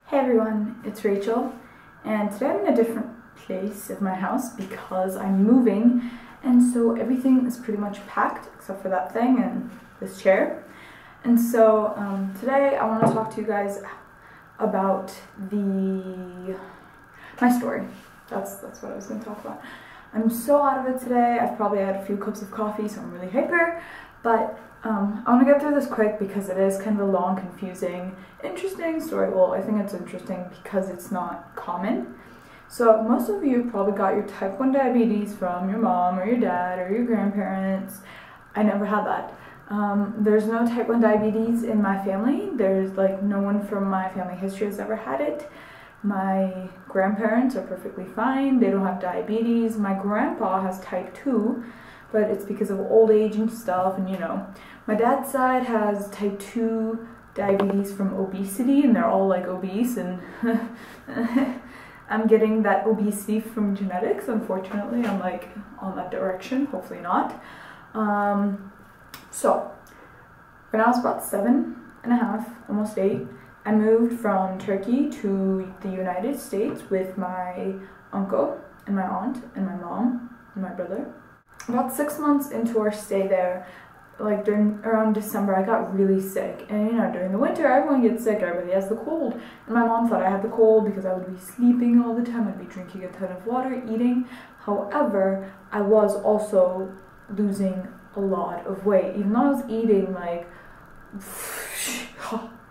Hey everyone, it's Rachel, and today I'm in a different place of my house because I'm moving, and so everything is pretty much packed except for that thing and this chair. And so today I want to talk to you guys about my story. That's what I was going to talk about. I'm so out of it today. I've probably had a few cups of coffee, so I'm really hyper, but I want to get through this quick because it is kind of a long, confusing, interesting story. Well, I think it's interesting because it's not common. So most of you probably got your type 1 diabetes from your mom or your dad or your grandparents. I never had that. There's no type 1 diabetes in my family. There's like no one from my family history has ever had it. My grandparents are perfectly fine. They don't have diabetes. My grandpa has type 2, but it's because of old age and stuff, and you know. My dad's side has type 2 diabetes from obesity, and they're all like obese, and I'm getting that obesity from genetics, unfortunately. I'm like on that direction, hopefully not. So when I was about 7.5, almost 8, I moved from Turkey to the United States with my uncle and my aunt and my mom and my brother. About 6 months into our stay there, like around December, I got really sick. And you know, during the winter, everyone gets sick, everybody has the cold. And my mom thought I had the cold because I would be sleeping all the time, I'd be drinking a ton of water, eating. However, I was also losing a lot of weight, even though I was eating like,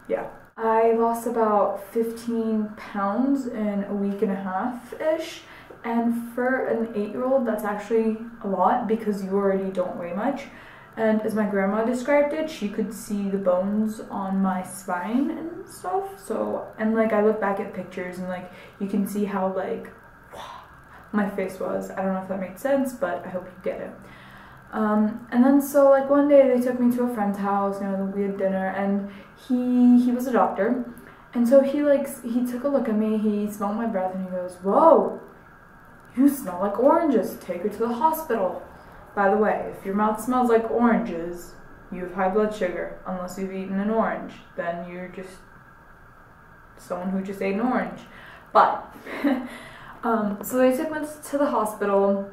yeah. I lost about 15 pounds in a week and a half-ish. And for an 8-year-old, that's actually a lot because you already don't weigh much. And as my grandma described it, she could see the bones on my spine and stuff. So, and like I look back at pictures and like you can see how like my face was. I don't know if that made sense, but I hope you get it. And then so like one day they took me to a friend's house, you know, we had dinner, and he was a doctor. And so he took a look at me, he smelled my breath, and he goes, "Whoa, you smell like oranges, take her to the hospital. By the way, if your mouth smells like oranges, you have high blood sugar, unless you've eaten an orange. Then you're just someone who just ate an orange." But, so they took me to the hospital,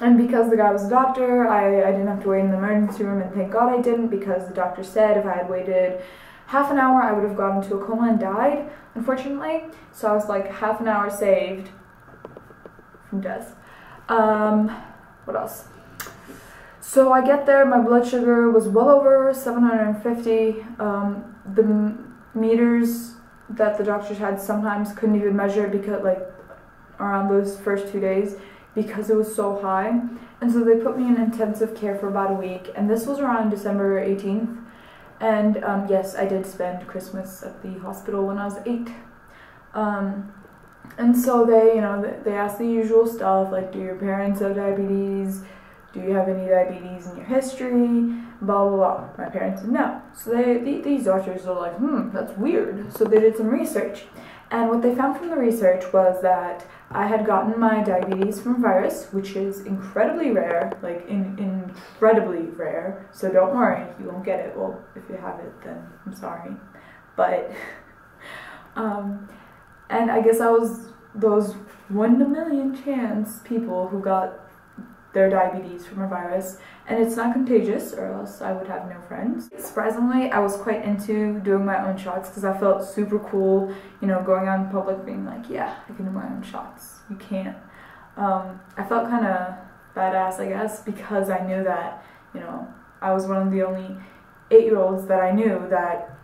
and because the guy was a doctor, I didn't have to wait in the emergency room, and thank God I didn't, because the doctor said if I had waited half an hour, I would have gone into a coma and died, unfortunately. So I was like half an hour saved from death. What else? So I get there, my blood sugar was well over 750. The meters that the doctors had sometimes couldn't even measure it because like around those first 2 days because it was so high. And so they put me in intensive care for about a week, and this was around December 18th. And yes, I did spend Christmas at the hospital when I was 8. And so they ask the usual stuff like, do your parents have diabetes? Do you have any diabetes in your history? Blah, blah, blah. My parents said no. So these doctors are like, that's weird. So they did some research. And what they found from the research was that I had gotten my diabetes from a virus, which is incredibly rare, like incredibly rare. So don't worry, you won't get it. Well, if you have it, then I'm sorry. But, and I guess I was those 1 in a million chance people who got their diabetes from a virus, and it's not contagious, or else I would have no friends. Surprisingly, I was quite into doing my own shots because I felt super cool, you know, going out in public being like, yeah, I can do my own shots. You can't. I felt kind of badass, I guess, because I knew that, you know, I was one of the only 8-year-olds that I knew that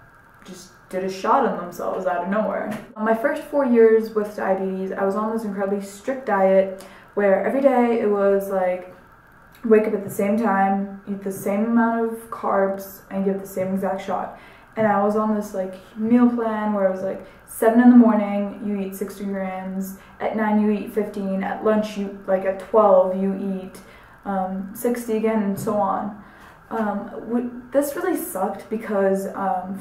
just did a shot on themselves out of nowhere. My first 4 years with diabetes, I was on this incredibly strict diet where every day it was like, wake up at the same time, eat the same amount of carbs, and get the same exact shot. And I was on this like meal plan where it was like 7 in the morning, you eat 60 grams, at 9 you eat 15, at lunch you, like at 12 you eat 60 again, and so on. This really sucked because,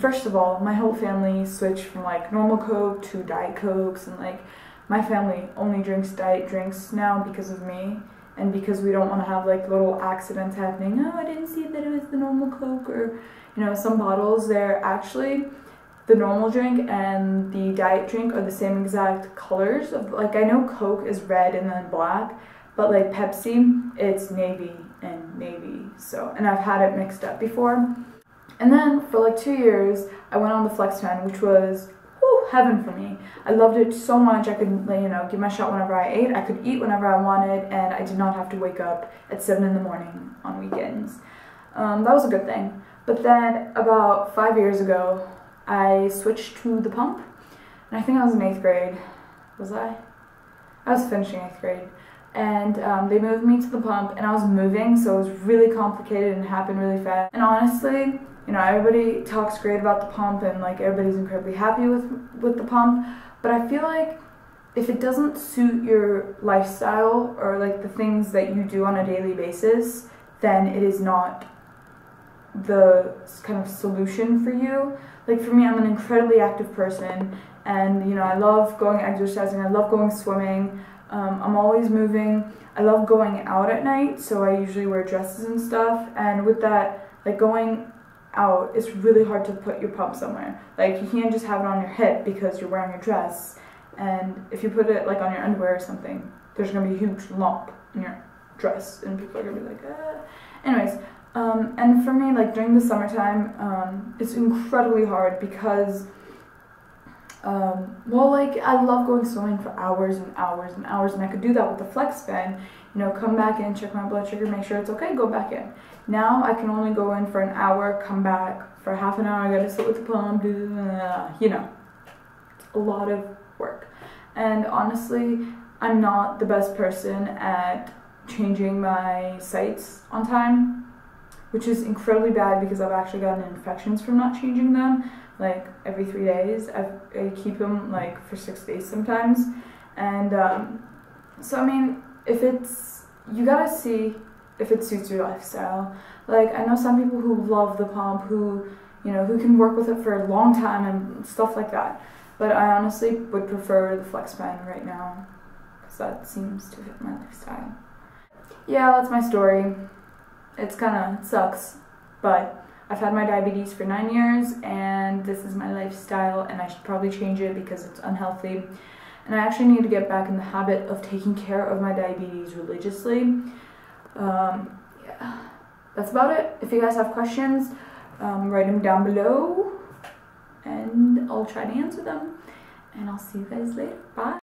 first of all, my whole family switched from like normal Coke to Diet Cokes, and like my family only drinks diet drinks now because of me, and because we don't want to have like little accidents happening. Oh, I didn't see that it was the normal Coke, or you know, some bottles, they're actually the normal drink and the diet drink are the same exact colors. Like, I know Coke is red and then black, but like Pepsi, it's navy and navy. So, and I've had it mixed up before. And then for like 2 years, I went on the Flex Pen, which was heaven for me. I loved it so much. I could, you know, give my shot whenever I ate. I could eat whenever I wanted, and I did not have to wake up at 7 in the morning on weekends. That was a good thing. But then about 5 years ago, I switched to the pump, and I think I was in 8th grade. Was I? I was finishing 8th grade, and they moved me to the pump, and I was moving, so it was really complicated and happened really fast. And honestly, you know, everybody talks great about the pump, and like everybody's incredibly happy with the pump, but I feel like if it doesn't suit your lifestyle or like the things that you do on a daily basis, then it is not the kind of solution for you. Like for me, I'm an incredibly active person, and you know, I love going exercising, I love going swimming, I'm always moving, I love going out at night, so I usually wear dresses and stuff, and with that, like going out, it's really hard to put your pump somewhere. Like you can't just have it on your hip because you're wearing a dress, and if you put it like on your underwear or something, there's gonna be a huge lump in your dress, and people are gonna be like, ah. Anyways, and for me, like during the summertime, it's incredibly hard because, well, like I love going swimming for hours and hours and hours, and I could do that with the Flex Pen. You know, come back in, check my blood sugar, make sure it's okay, go back in. Now I can only go in for an hour, come back for half an hour, I gotta sit with the pump, you know, it's a lot of work. And honestly, I'm not the best person at changing my sites on time, which is incredibly bad because I've actually gotten infections from not changing them, like every 3 days. I keep them like for 6 days sometimes. And so I mean, if it's, you gotta see if it suits your lifestyle. Like I know some people who love the pump, who, you know, who can work with it for a long time and stuff like that. But I honestly would prefer the Flex Pen right now because that seems to fit my lifestyle. Yeah, that's my story. It's kinda, it sucks, but I've had my diabetes for 9 years, and this is my lifestyle, and I should probably change it because it's unhealthy. And I actually need to get back in the habit of taking care of my diabetes religiously. Yeah, that's about it. If you guys have questions, write them down below, and I'll try to answer them. And I'll see you guys later. Bye.